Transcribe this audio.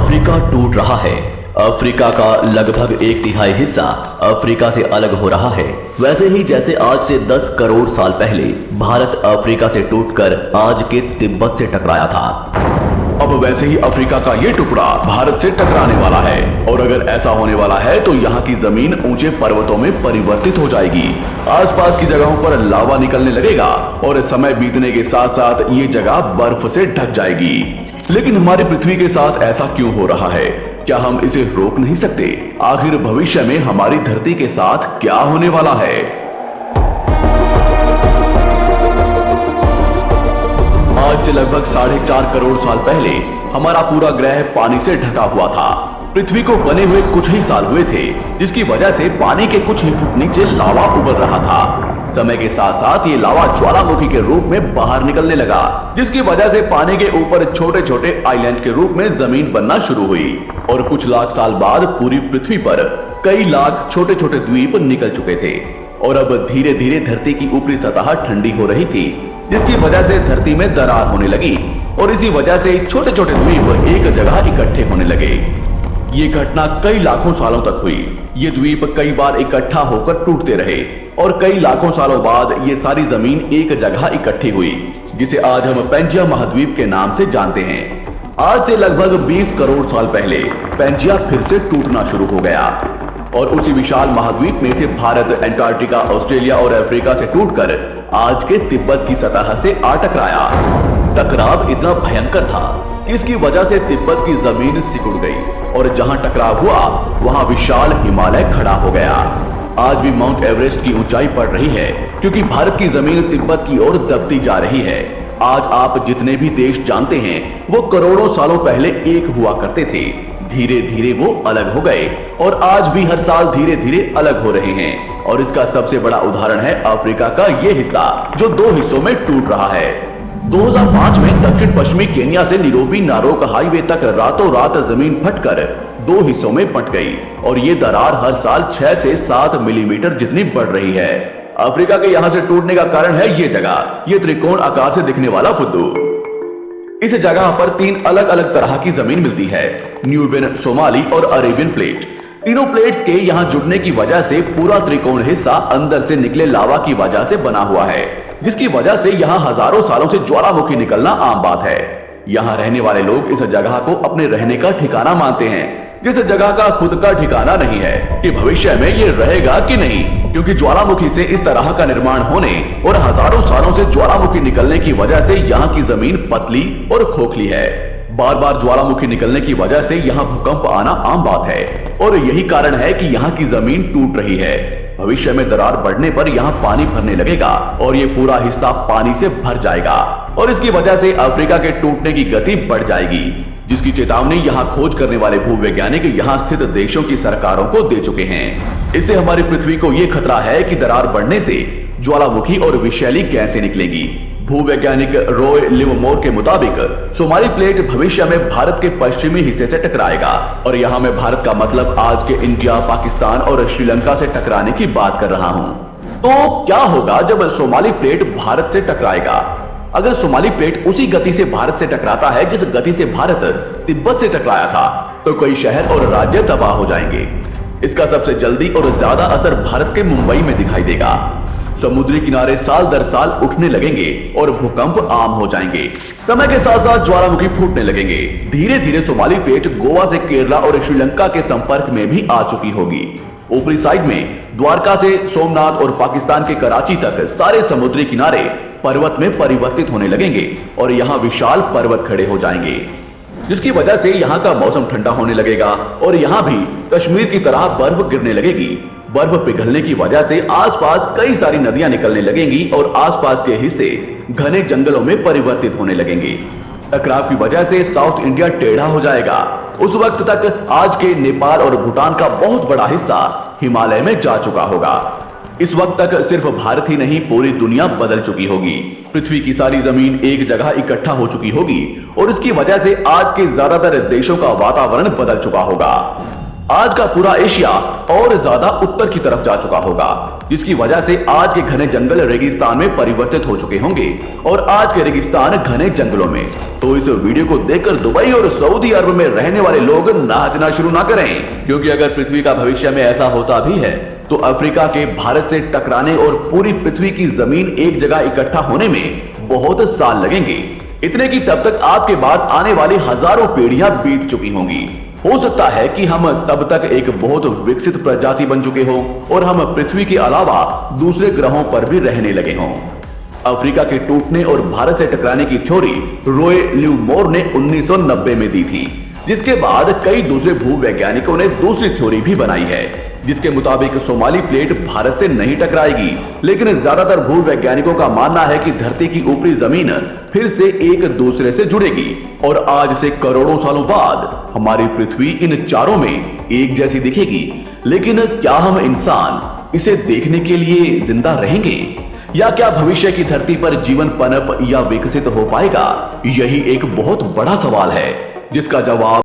Africa टूट रहा है। अफ्रीका का लगभग 1/3 हिस्सा अफ्रीका से अलग हो रहा है। वैसे ही जैसे आज से 10 करोड़ साल पहले भारत अफ्रीका से टूटकर आज के तिब्बत से टकराया था, अब वैसे ही अफ्रीका का ये टुकड़ा भारत से टकराने वाला है। और अगर ऐसा होने वाला है तो यहाँ की जमीन ऊंचे पर्वतों में परिवर्तित हो जाएगी। आसपास की जगहों पर लावा निकलने लगेगा और समय बीतने के साथ साथ ये जगह बर्फ से ढक जाएगी। लेकिन हमारी पृथ्वी के साथ ऐसा क्यों हो रहा है? क्या हम इसे रोक नहीं सकते? आखिर भविष्य में हमारी धरती के साथ क्या होने वाला है? आज से लगभग 4.5 करोड़ साल पहले हमारा पूरा ग्रह पानी से ढका हुआ था। पृथ्वी को बने हुए कुछ ही साल हुए थे, जिसकी वजह से पानी के कुछ ही फुट नीचे लावा उबल रहा था। समय के साथ साथ ये लावा ज्वालामुखी के रूप में बाहर निकलने लगा, जिसकी वजह से पानी के ऊपर छोटे छोटे आइलैंड के रूप में जमीन बनना शुरू हुई। और कुछ लाख साल बाद पूरी पृथ्वी पर कई लाख छोटे छोटे द्वीप निकल चुके थे और अब धीरे धीरे धरती की ऊपरी सतह ठंडी हो रही थी, जिसकी वजह से धरती में दरार होने लगी और इसी वजह से छोटे छोटे द्वीप एक जगह इकट्ठे होने लगे। ये घटना कई लाखों सालों तक हुई। ये द्वीप कई बार इकट्ठा होकर टूटते रहे और कई लाखों सालों बाद ये सारी जमीन एक जगह इकट्ठी हुई, जिसे आज हम पैंजिया महाद्वीप के नाम से जानते हैं। आज से लगभग 20 करोड़ साल पहले पैंजिया फिर से टूटना शुरू हो गया और उसी विशाल महाद्वीप में से भारत, अंटार्कटिका, ऑस्ट्रेलिया और अफ्रीका से टूटकर आज के तिब्बत की सतह से आ टकराया। टकराव इतना भयंकर था कि इसकी वजह से तिब्बत की जमीन सिकुड़ गई और जहां टकराव हुआ वहां विशाल हिमालय खड़ा हो गया। आज भी माउंट एवरेस्ट की ऊंचाई बढ़ रही है क्योंकि भारत की जमीन तिब्बत की ओर दबती जा रही है। आज आप जितने भी देश जानते हैं वो करोड़ों सालों पहले एक हुआ करते थे। धीरे धीरे वो अलग हो गए और आज भी हर साल धीरे धीरे अलग हो रहे हैं। और इसका सबसे बड़ा उदाहरण है अफ्रीका का ये हिस्सा जो 2 हिस्सों में टूट रहा है। 2005 में दक्षिण पश्चिमी केन्या से नीरोबी नारोक हाईवे तक रातों रात जमीन फटकर 2 हिस्सों में बंट गई और ये दरार हर साल 6 से 7 मिलीमीटर जितनी बढ़ रही है। अफ्रीका के यहाँ से टूटने का कारण है ये जगह, ये त्रिकोण आकार से दिखने वाला फुद्दू। इस जगह पर 3 अलग अलग तरह की जमीन मिलती है, न्यूबियन, सोमाली और अरेबियन प्लेट। तीनों प्लेट्स के यहाँ जुड़ने की वजह से पूरा त्रिकोण हिस्सा अंदर से निकले लावा की वजह से बना हुआ है, जिसकी वजह से यहाँ हजारों सालों से ज्वालामुखी निकलना आम बात है। यहाँ रहने वाले लोग इस जगह को अपने रहने का ठिकाना मानते हैं, जिस जगह का खुद का ठिकाना नहीं है कि भविष्य में ये रहेगा कि नहीं, क्योंकि ज्वालामुखी से इस तरह का निर्माण होने और हजारों सालों से ज्वालामुखी निकलने की वजह से यहाँ की जमीन पतली और खोखली है। बार बार ज्वालामुखी निकलने की वजह से यहाँ भूकंप आना आम बात है और यही कारण है कि यहाँ की जमीन टूट रही है। भविष्य में दरार बढ़ने पर यहाँ पानी भरने लगेगा और ये पूरा हिस्सा पानी से भर जाएगा और इसकी वजह से अफ्रीका के टूटने की गति बढ़ जाएगी, जिसकी चेतावनी यहाँ खोज करने वाले भूवैज्ञानिक यहाँ स्थित देशों की सरकारों को दे चुके हैं। इससे हमारी पृथ्वी को ये खतरा है कि दरार बढ़ने से ज्वालामुखी और विषैली गैसें निकलेगी। भूवैज्ञानिक रॉय लिवमोर के मुताबिक सोमाली प्लेट भविष्य में भारत के पश्चिमी हिस्से से टकराएगा और यहाँ मैं भारत का मतलब आज के इंडिया, पाकिस्तान और श्रीलंका से टकराने की बात कर रहा हूँ। तो क्या होगा जब सोमाली प्लेट भारत से टकराएगा? अगर सोमाली प्लेट उसी गति से भारत से टकराता है जिस गति से भारत तिब्बत से टकराया था, तो कई शहर और राज्य तबाह हो जाएंगे। इसका सबसे जल्दी और ज्यादा असर भारत के मुंबई में दिखाई देगा। समुद्री किनारे साल दर साल उठने लगेंगे और भूकंप आम हो जाएंगे। समय के साथ साथ ज्वालामुखी फूटने लगेंगे। धीरे धीरे सोमाली प्लेट गोवा से केरला और श्रीलंका के संपर्क में भी आ चुकी होगी। ऊपरी साइड में द्वारका से सोमनाथ और पाकिस्तान के कराची तक सारे समुद्री किनारे पर्वत में परिवर्तित होने लगेंगे और यहाँ विशाल पर्वत खड़े हो जाएंगे, जिसकी वजह से यहाँ का मौसम ठंडा होने लगेगा और यहाँ भी कश्मीर की तरह बर्फ गिरने लगेगी। बर्फ पिघलने की वजह से आसपास कई सारी नदियां निकलने लगेंगी और आसपास के हिस्से घने जंगलों में परिवर्तित होने लगेंगे। टकराव की वजह से साउथ इंडिया टेढ़ा हो जाएगा। उस वक्त तक आज के नेपाल और भूटान का बहुत बड़ा हिस्सा हिमालय में जा चुका होगा। इस वक्त तक सिर्फ भारत ही नहीं पूरी दुनिया बदल चुकी होगी। पृथ्वी की सारी जमीन एक जगह इकट्ठा हो चुकी होगी और इसकी वजह से आज के ज्यादातर देशों का वातावरण बदल चुका होगा। आज का पूरा एशिया और ज्यादा उत्तर की तरफ जा चुका होगा, जिसकी वजह से आज के घने जंगल रेगिस्तान में परिवर्तित हो चुके होंगे और आज के रेगिस्तान घने जंगलों में। तो इस वीडियो को देखकर दुबई और सऊदी अरब में रहने वाले लोग नाचना शुरू ना करें, क्योंकि अगर पृथ्वी का भविष्य में ऐसा होता भी है तो अफ्रीका के भारत से टकराने और पूरी पृथ्वी की जमीन एक जगह इकट्ठा होने में बहुत साल लगेंगे। इतने की तब तक आपके बाद आने वाली हजारों पीढ़ियां बीत चुकी होंगी। हो सकता है कि हम तब तक एक बहुत विकसित प्रजाति बन चुके हों और हम पृथ्वी के अलावा दूसरे ग्रहों पर भी रहने लगे हों। अफ्रीका के टूटने और भारत से टकराने की थ्योरी रॉय लिवमोर ने 1990 में दी थी, जिसके बाद कई दूसरे भूवैज्ञानिकों ने दूसरी थ्योरी भी बनाई है, जिसके मुताबिक सोमाली प्लेट भारत से नहीं टकराएगी। लेकिन ज्यादातर भूवैज्ञानिकों का मानना है कि धरती की ऊपरी जमीन फिर से एक दूसरे से जुड़ेगी और आज से करोड़ों सालों बाद हमारी पृथ्वी इन चारों में एक जैसी दिखेगी। लेकिन क्या हम इंसान इसे देखने के लिए जिंदा रहेंगे, या क्या भविष्य की धरती पर जीवन पनप या विकसित हो पाएगा? यही एक बहुत बड़ा सवाल है, जिसका जवाब